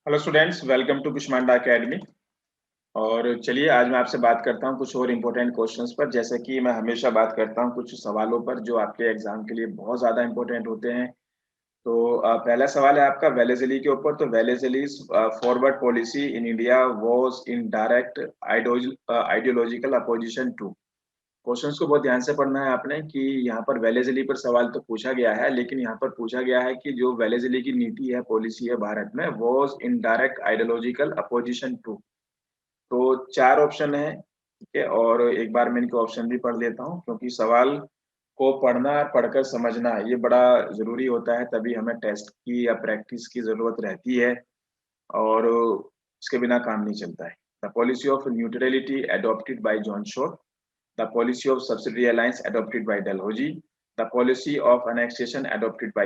Hello students, welcome to Kushmanda academy. और चलिए आज मैं आपसे बात करता हूं कुछ और इम्पोर्टेंट क्वेश्चंस पर। जैसे कि मैं हमेशा बात करता हूं कुछ सवालों पर जो आपके एग्जाम के लिए बहुत ज़्यादा इम्पोर्टेंट होते हैं। तो पहला सवाल है आपका वेलेजली के ऊपर। तो Wellesley's forward policy in India was in direct ideological opposition to. Questions को बहुत ध्यान से पढ़ना है आपने कि यहाँ पर वेलेजली पर सवाल तो पूछा गया है, लेकिन यहाँ पर पूछा गया है कि जो वेलेजली की नीति है, पॉलिसी है भारत में, was in direct ideological opposition to. तो चार ऑप्शन है, ठीक है। और एक बार मैं इनके ऑप्शन भी पढ़ लेता हूँ, क्योंकि सवाल को पढ़ना और पढ़कर समझना ये बड़ा जरूरी होता है, तभी हमें टेस्ट की या प्रैक्टिस की जरूरत रहती है, और इसके बिना काम नहीं चलता है। The policy of neutrality adopted by John Shore, the policy of subsidiary alliance adopted by Dalhousie, the policy of annexation adopted by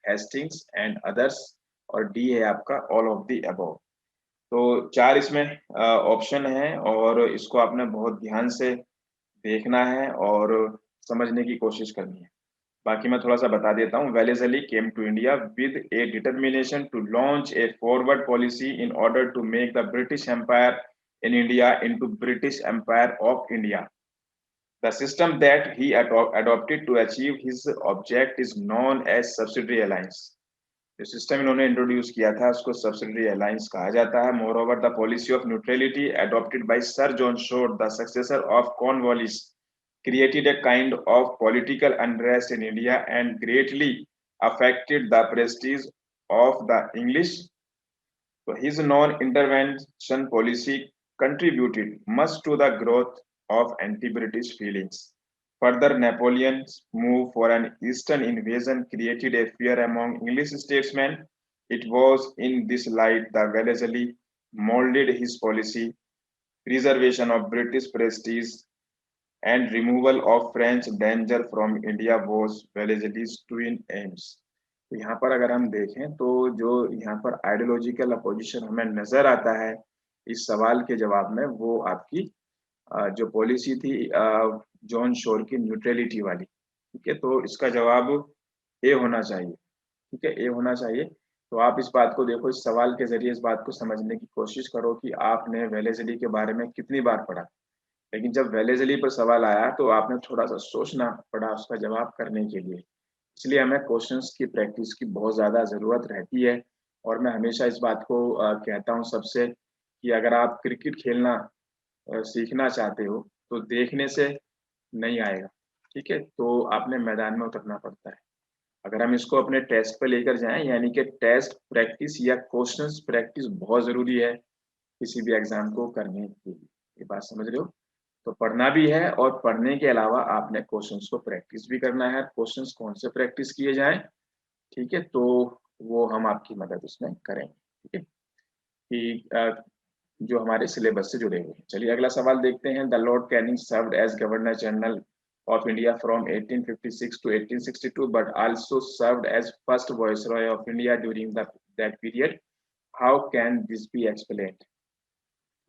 Hastings and others, और डी है आपका ऑल ऑफ द अबव। तो चार इसमें ऑप्शन है, और इसको आपने बहुत ध्यान से देखना है और समझने की कोशिश करनी है। बाकी मैं थोड़ा सा बता देता हूँ। Wellesley came to India with a determination to launch a forward policy in order to make the British empire in India into British empire of India. The system that he adopted to achieve his object is known as subsidiary alliance. जो system इन्होंने introduce किया था उसको subsidiary alliance कहा जाता है। More over the policy of neutrality adopted by sir John Shore, the successor of Cornwallis, created a kind of political unrest in India and greatly affected the prestige of the English. So his non-intervention policy contributed much to the growth of anti-British feelings. Further, Napoleon's move for an eastern invasion created a fear among English statesmen. It was in this light that Wellesley molded his policy, preservation of British prestige and removal of French danger from India was Wellesley's twin aims. तो यहाँ पर अगर हम देखें तो जो यहाँ पर आइडियोलॉजिकल अपोजिशन हमें नजर आता है इस सवाल के जवाब में, वो आपकी जो पॉलिसी थी जॉन शोर की न्यूट्रलिटी वाली, ठीक है। तो इसका जवाब ए होना चाहिए, ठीक है, ए होना चाहिए। तो आप इस बात को देखो, इस सवाल के जरिए इस बात को समझने की कोशिश करो कि आपने वेलेजली के बारे में कितनी बार पढ़ा। लेकिन जब वेलेजली पर सवाल आया तो आपने थोड़ा सा सोचना पड़ा उसका जवाब करने के लिए। इसलिए हमें क्वेश्चंस की प्रैक्टिस की बहुत ज़्यादा ज़रूरत रहती है। और मैं हमेशा इस बात को कहता हूँ सबसे कि अगर आप क्रिकेट खेलना सीखना चाहते हो तो देखने से नहीं आएगा, ठीक है। तो आपने मैदान में उतरना पड़ता है। अगर हम इसको अपने टेस्ट पे लेकर जाएं, यानी कि टेस्ट प्रैक्टिस या क्वेश्चंस प्रैक्टिस बहुत ज़रूरी है किसी भी एग्जाम को करने के लिए। ये बात समझ रहे हो? तो पढ़ना भी है, और पढ़ने के अलावा आपने क्वेश्चंस को प्रैक्टिस भी करना है। क्वेश्चंस कौन से प्रैक्टिस किए जाएं, ठीक है, तो वो हम आपकी मदद उसमें करेंगे, ठीक है, कि जो हमारे सिलेबस से जुड़े हुए हैं। चलिए अगला सवाल देखते हैं। The Lord Canning served as governor general of India from 1856 to 1862, but also served as first viceroy of India during that period. How can this be explained?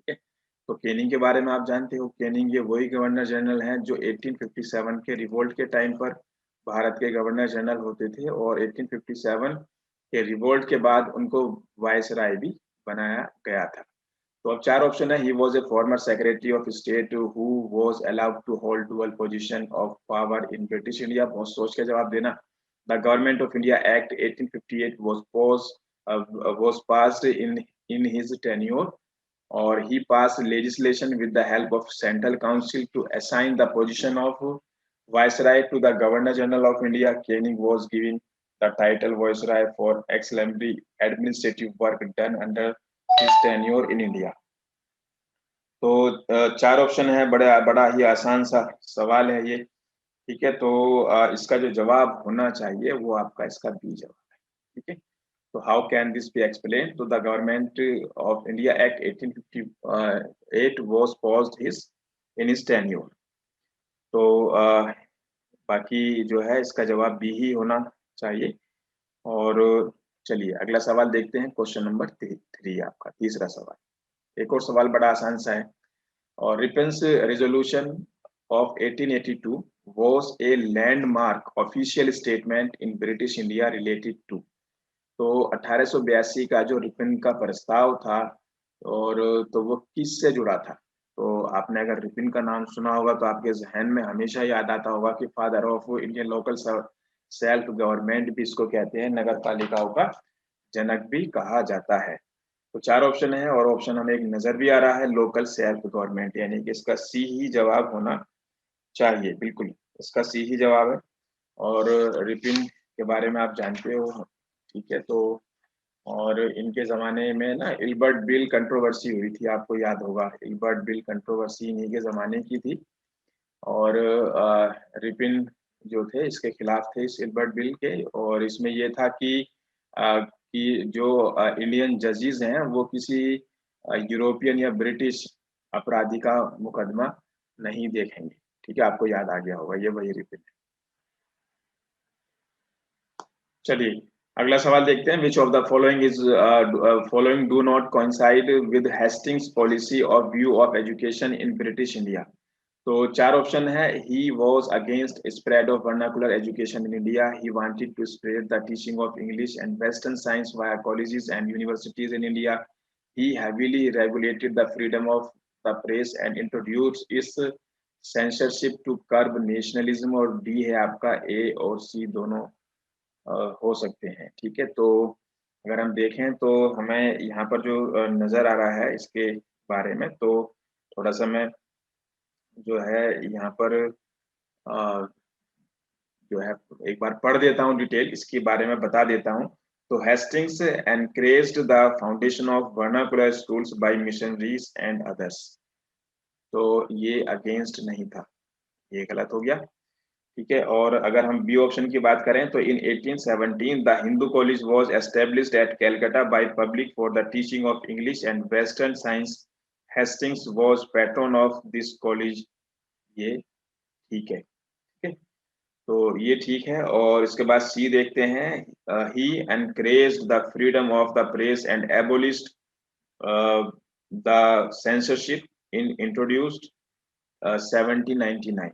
तो केनिंग के बारे में आप जानते हो। केनिंग ये वही गवर्नर जनरल हैं जो 1857 के रिवोल्ट के टाइम पर भारत के गवर्नर जनरल होते थे, और 1857 के रिवोल्ट के बाद उनको वायसराय भी बनाया गया था। तो अब चार ऑप्शन है। He was a former secretary of state who was allowed to hold dual position of power in British India. बहुत सोच के जवाब देना। The government of India act 1858 was passed in his tenure, or he passed legislation with the help of Central Council to assign the position of Viceroy to the Governor General of India. Canning was given the title Viceroy for exemplary administrative work done under his tenure in India. तो चार option है। बड़ा ही आसान सा सवाल है ये, ठीक है। तो इसका जो जवाब होना चाहिए वो आपका इसका बी जवाब है, ठीक है। So how can this be explained? So the Government of India Act 1858 was passed in his tenure. तो बाकी जो है इसका जवाब बी ही होना चाहिए। और चलिए अगला सवाल देखते हैं। क्वेश्चन नंबर 3 आपका तीसरा सवाल। एक और सवाल बड़ा आसान सा है। और रिपेंस resolution of 1882 was a landmark official statement in British India related to। तो 1882 का जो रिपन का प्रस्ताव था, और तो वो किससे जुड़ा था? तो आपने अगर रिपन का नाम सुना होगा तो आपके जहन में हमेशा याद आता होगा कि father of Indian local self government भी इसको कहते हैं, नगर पालिकाओं का जनक भी कहा जाता है। तो 4 ऑप्शन है, और ऑप्शन हमें एक नजर भी आ रहा है, लोकल सेल्फ गवर्नमेंट, यानी कि इसका सी ही जवाब होना चाहिए। बिल्कुल इसका सी ही जवाब है। और रिपिन के बारे में आप जानते हो, ठीक है। तो और इनके जमाने में ना इल्बर्ट बिल कंट्रोवर्सी हुई थी, आपको याद होगा, इल्बर्ट बिल कंट्रोवर्सी इन्हीं के जमाने की थी। और रिपिन जो थे इसके खिलाफ थे, इस इल्बर्ट बिल के। और इसमें ये था कि जो इंडियन जजेस हैं वो किसी यूरोपियन या ब्रिटिश अपराधी का मुकदमा नहीं देखेंगे, ठीक है। आपको याद आ गया होगा, ये वही रिपिन है। चलिए अगला सवाल देखते हैं। Which of the following do not coincide with Hastings policy of view of education in British India? तो 4 ऑप्शन है। He was against spread of vernacular education in India, he wanted to spread the teaching of English and western science via colleges and universities in India, he heavily regulated the freedom of the press and introduced is censorship to curb nationalism. और D है आपका ए और सी दोनों हो सकते हैं, ठीक है। तो अगर हम देखें तो हमें यहाँ पर जो नजर आ रहा है इसके बारे में, तो थोड़ा सा मैं जो है यहाँ पर अ, जो है एक बार पढ़ देता हूँ, डिटेल इसके बारे में बता देता हूँ। तो Hastings encouraged the foundation of vernacular schools by missionaries and others. तो ये अगेंस्ट नहीं था, ये गलत हो गया, ठीक है। और अगर हम बी ऑप्शन की बात करें तो in 1817 the Hindu college was established at Calcutta by public for the teaching of English and western science, Hastings was patron of this college. ये ठीक है, ठीक है। तो ये ठीक है। और इसके बाद सी देखते हैं। He encouraged the freedom of the press and abolished the censorship in introduced 1799।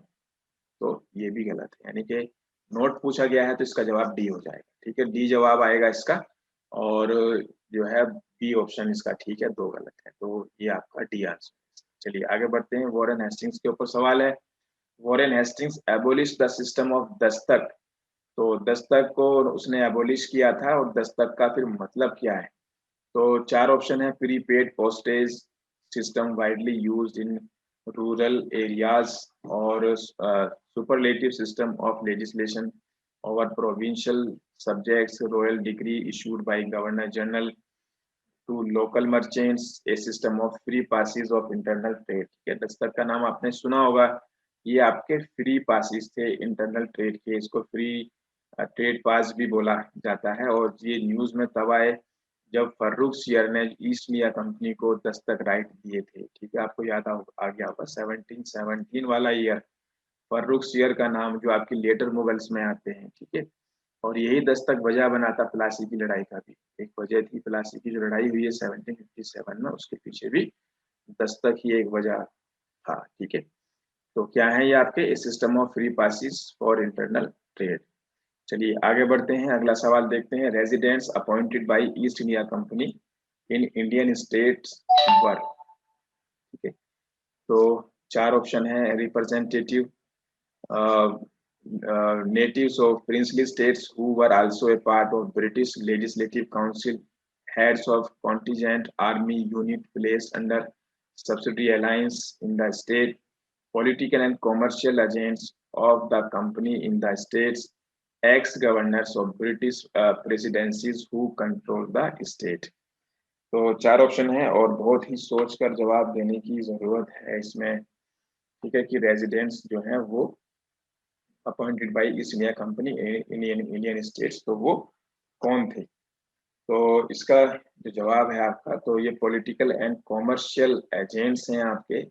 तो ये भी गलत है, यानी कि नोट पूछा गया है तो इसका जवाब डी हो जाएगा, ठीक है। डी जवाब आएगा इसका। और जो है बी ऑप्शन इसका ठीक है, 2 गलत है, तो ये आपका डी आंसर। चलिए आगे बढ़ते हैं। वॉरेन हेस्टिंग्स के ऊपर सवाल है। Warren Hastings abolish the system of Dastak. तो दस्तक को उसने एबोलिश किया था, और दस्तक का फिर मतलब क्या है? तो 4 ऑप्शन है। Prepaid postage system widely used in rural areas, और superlative system of legislation over provincial subjects, royal degree issued by governor general to local merchants, a system of free passes of internal trade. ठीक है, दस्तक का नाम आपने सुना होगा। ये आपके फ्री पासिस थे इंटरनल ट्रेड के, इसको फ्री ट्रेड पास भी बोला जाता है। और ये न्यूज में तब आए जब फर्रुख सियर ने ईस्ट इंडिया कंपनी को दस्तक राइट दिए थे। ठीक है, आपको याद आ गया होगा 1717 वाला ईयर, फर्रुख सियर का नाम जो आपकी लेटर मुगल्स में आते हैं। ठीक है, और यही दस्तक वजह बना था प्लासी की लड़ाई का भी। एक वजह थी प्लासी की जो लड़ाई हुई है 1757 में, उसके पीछे भी दस्तक ही एक वजह था। ठीक है, तो क्या है ये आपके system of free passes for internal trade. चलिए आगे बढ़ते हैं, अगला सवाल देखते हैं। Residents appointed by east India company in Indian states were. ठीक है, तो 4 ऑप्शन है। Representative natives of princely states who were also a part of British Legislative Council, heads of contingent army unit placed under subsidiary alliance in the state, political and commercial agents of the company in the states, ex-governors of British presidencies who control the state। तो 4 option है, और बहुत ही सोच कर जवाब देने की जरूरत है इसमें। ठीक है, कि रेजिडेंट्स जो हैं वो appointed by east India company Indian states, तो वो कौन थे? तो इसका जो जवाब है आपका, तो ये पॉलिटिकल एंड कॉमर्शियल एजेंट्स हैं आपके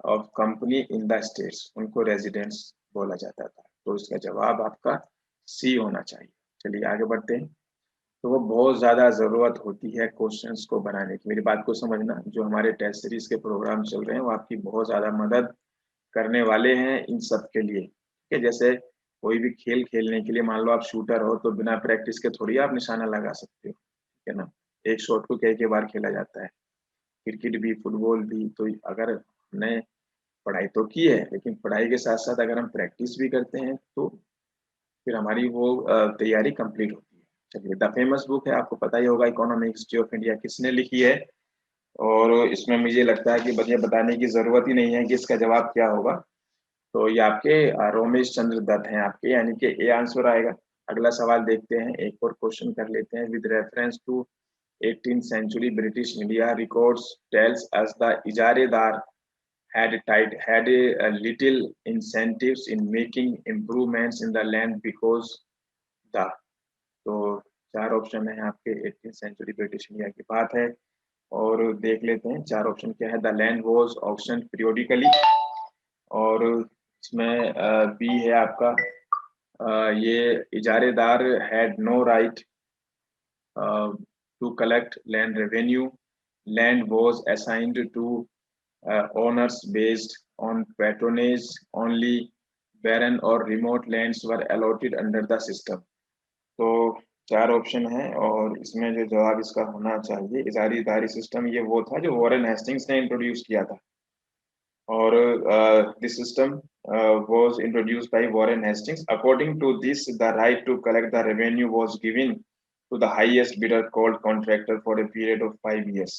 of company in the states, उनको रेजिडेंट्स बोला जाता था। तो इसका जवाब आपका सी होना चाहिए। चलिए आगे बढ़ते हैं। तो वो बहुत ज़्यादा ज़रूरत होती है क्वेश्चंस को बनाने की। मेरी बात को समझना, जो हमारे टेस्ट सीरीज के प्रोग्राम चल रहे हैं वो आपकी बहुत ज़्यादा मदद करने वाले हैं इन सब के लिए। ठीक है, जैसे कोई भी खेल खेलने के लिए मान लो आप शूटर हो तो बिना प्रैक्टिस के थोड़ी आप निशाना लगा सकते हो, ठीक है ना। एक शॉट को कई बार खेला जाता है, क्रिकेट भी फुटबॉल भी। तो अगर हमने पढ़ाई तो की है, लेकिन पढ़ाई के साथ साथ अगर हम प्रैक्टिस भी करते हैं तो फिर हमारी वो तैयारी कंप्लीट होती है। चलिए, द फेमस बुक है, आपको पता ही होगा, इकोनॉमिक हिस्ट्री ऑफ इंडिया किसने लिखी है। और इसमें मुझे लगता है कि मुझे बताने की जरूरत ही नहीं है कि इसका जवाब क्या होगा। तो ये आपके रोमेश चंद्र दत्त हैं आपके, यानी कि ए आंसर आएगा। अगला सवाल देखते हैं, एक और क्वेश्चन कर लेते हैं। With reference to 18th century British India records tells us the ijaradar had a little incentives in making improvements in the land because the। तो चार ऑप्शन है आपके, 18th सेंचुरी ब्रिटिश इंडिया की बात है। और देख लेते हैं चार ऑप्शन क्या है। The land was auction periodically, और इसमें बी है आपका, ये इजारेदार had no right to collect land revenue. Land was assigned to owners based on patronage only. Barren or remote lands were allotted under the system. तो चार option है, और इसमें जो जवाब इसका होना चाहिए, इजारीदारी सिस्टम, ये वो था जो वॉरेन हेस्टिंग्स ने इंट्रोड्यूस किया था। और this system was introduced by Warren Hastings. According to this, the right to collect the revenue was given to the highest bidder called contractor for a period of 5 years.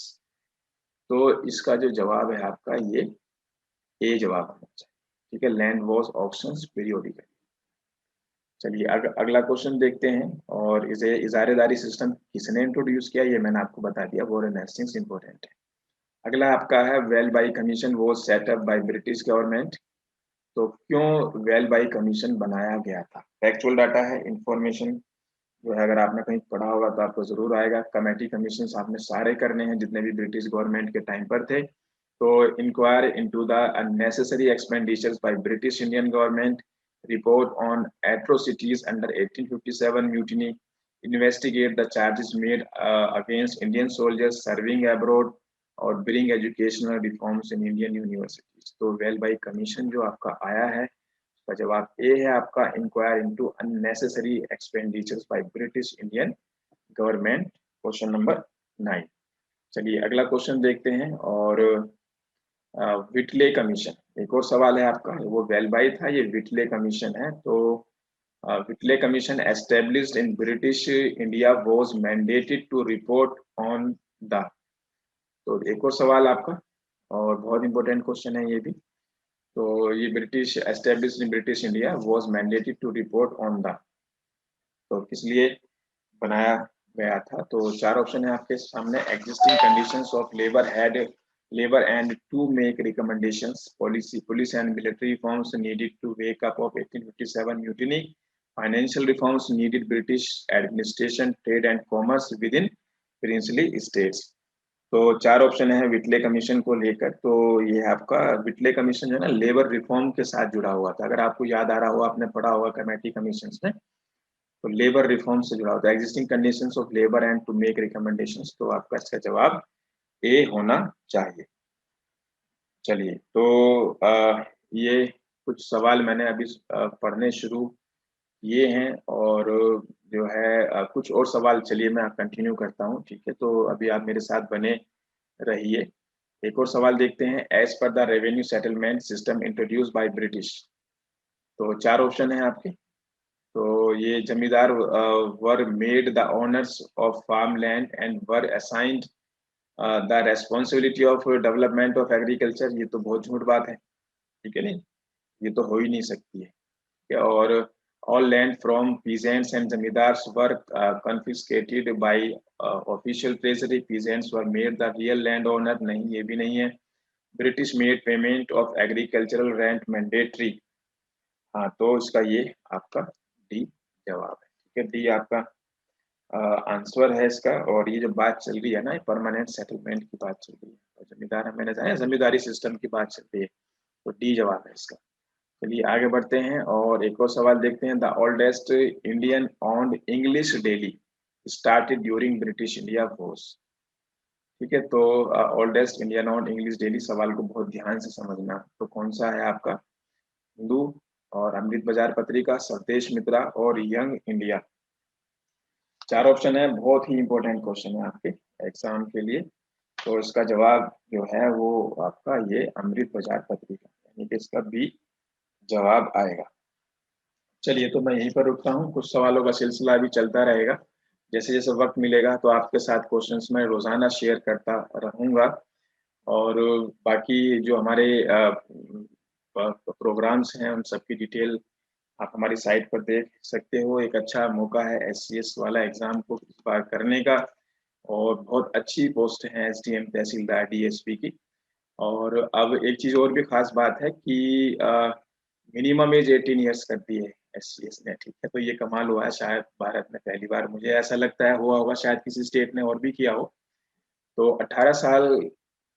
तो इसका जो जवाब है आपका, ये ए जवाब होना चाहिए, ठीक है। Land was auctions periodical. चलिए अगला क्वेश्चन देखते हैं। और इसे इजारेदारी सिस्टम किसने इंट्रोड्यूस किया, ये मैंने आपको बता दिया, वॉरेन हेस्टिंग्स इंपॉर्टेंट है। अगला आपका है, well by commission was setup by British government. तो क्यों वेल बाई कमीशन बनाया गया था? फैक्चुअल डाटा है, इंफॉर्मेशन जो है अगर आपने कहीं पढ़ा होगा तो आपको जरूर आएगा। कमेटी कमीशन आपने सारे करने हैं जितने भी ब्रिटिश गवर्नमेंट के टाइम पर थे। तो inquire into the unnecessary expenditures by British Indian government, report on atrocities under 1857 mutiny, investigate the charges made against Indian soldiers serving abroad, और bring educational reforms in Indian universities. तो Welby commission जो आपका आया है, इसका जवाब A है आपका, inquire into unnecessary expenditures by British Indian government. Question number 9। चलिए अगला क्वेश्चन देखते हैं। और विटले कमीशन, एक और सवाल है आपका, वो वेल बाई था, ये विटले कमीशन है। तो Whitley commission established in British India was mandated to report on the. तो एक और सवाल आपका, और बहुत इंपॉर्टेंट क्वेश्चन है ये भी। तो ये British established in British India was mandated to report on the, तो किस लिए बनाया गया था? तो चार ऑप्शन है आपके सामने। Existing conditions of labour and to make recommendations, police and military reforms needed to wake up of 1857 mutiny, financial reforms needed British administration, trade and commerce within princely states. तो चार option है विटले commission को लेकर। तो ये आपका विटले commission जो है ना, लेबर रिफॉर्म के साथ जुड़ा हुआ था। अगर आपको याद आ रहा हो, आपने पढ़ा होगा कमेटी कमीशन में, तो लेबर रिफॉर्म से जुड़ा होता है। Existing conditions of labour and to make recommendations, तो आपका इसका जवाब ए होना चाहिए। चलिए, तो ये कुछ सवाल मैंने अभी पढ़ने शुरू किए हैं, और जो है कुछ और सवाल, चलिए मैं कंटिन्यू करता हूँ, ठीक है। तो अभी आप मेरे साथ बने रहिए। एक और सवाल देखते हैं। As per the revenue settlement system introduce by British. तो चार ऑप्शन है आपके। तो ये zamindar were made the owners of farm land and were assigned the responsibility of development of agriculture. ये तो बहुत झूठ बात है, ठीक है नहीं, ये तो हो ही नहीं सकती है, ठीक है। और all land from peasants and zamindars were confiscated by official treasury, peasants were made the real land owner. नहीं, ये भी नहीं है। British made payment of agricultural rent mandatory. हाँ, तो इसका ये आपका डी जवाब है, ठीक है। डी आपका आंसर है इसका। और ये जो बात चल रही है ना, परमानेंट सेटलमेंट की बात चल रही है, और जमींदार मैंने जाना जमींदारी सिस्टम की बात चल रही है, तो डी जवाब है इसका। चलिए आगे बढ़ते हैं, और एक और सवाल देखते हैं। The oldest Indian owned English daily started during British India was, ठीक है। तो oldest Indian owned English daily, सवाल को बहुत ध्यान से समझना। तो कौन सा है आपका? हिंदू, और अमृत बाजार पत्रिका, स्वदेश मित्रा और यंग इंडिया। 4 ऑप्शन है, बहुत ही इंपॉर्टेंट क्वेश्चन है आपके एग्जाम के लिए। तो इसका जवाब जो है वो आपका ये अमृत बाजार पत्रिका, यानी कि इसका बी जवाब आएगा। चलिए, तो मैं यहीं पर रुकता हूँ, कुछ सवालों का सिलसिला अभी चलता रहेगा। जैसे जैसे वक्त मिलेगा तो आपके साथ क्वेश्चंस मैं रोजाना शेयर करता रहूंगा। और बाकी जो हमारे प्रोग्राम्स हैं उन सबकी डिटेल आप हमारी साइट पर देख सकते हो। एक अच्छा मौका है एससीएस वाला एग्जाम को इस बार करने का, और बहुत अच्छी पोस्ट है एसडीएम, तहसीलदार, डीएसपी की। और अब एक चीज और भी खास बात है कि मिनिमम एज 18 ईयर्स कर दी है एससीएस ने, ठीक है। तो ये कमाल हुआ है शायद भारत में पहली बार, मुझे ऐसा लगता है हुआ होगा शायद किसी स्टेट ने और भी किया हो। तो 18 साल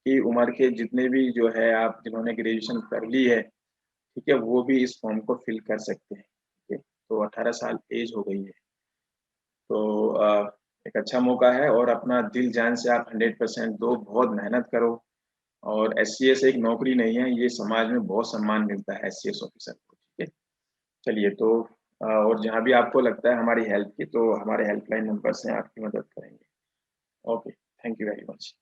की उम्र के जितने भी जो है आप जिन्होंने ग्रेजुएशन कर ली है, ठीक है, वो भी इस फॉर्म को फिल कर सकते हैं, ठीक है। तो 18 साल एज हो गई है। तो एक अच्छा मौका है, और अपना दिल जान से आप 100% दो, बहुत मेहनत करो। और एससीएस एक नौकरी नहीं है, ये समाज में बहुत सम्मान मिलता है एससीएस ऑफिसर को, ठीक है। चलिए, तो और जहाँ भी आपको लगता है हमारी हेल्प की, तो हमारे हेल्पलाइन नंबर से आपकी मदद करेंगे। Okay, thank you very much.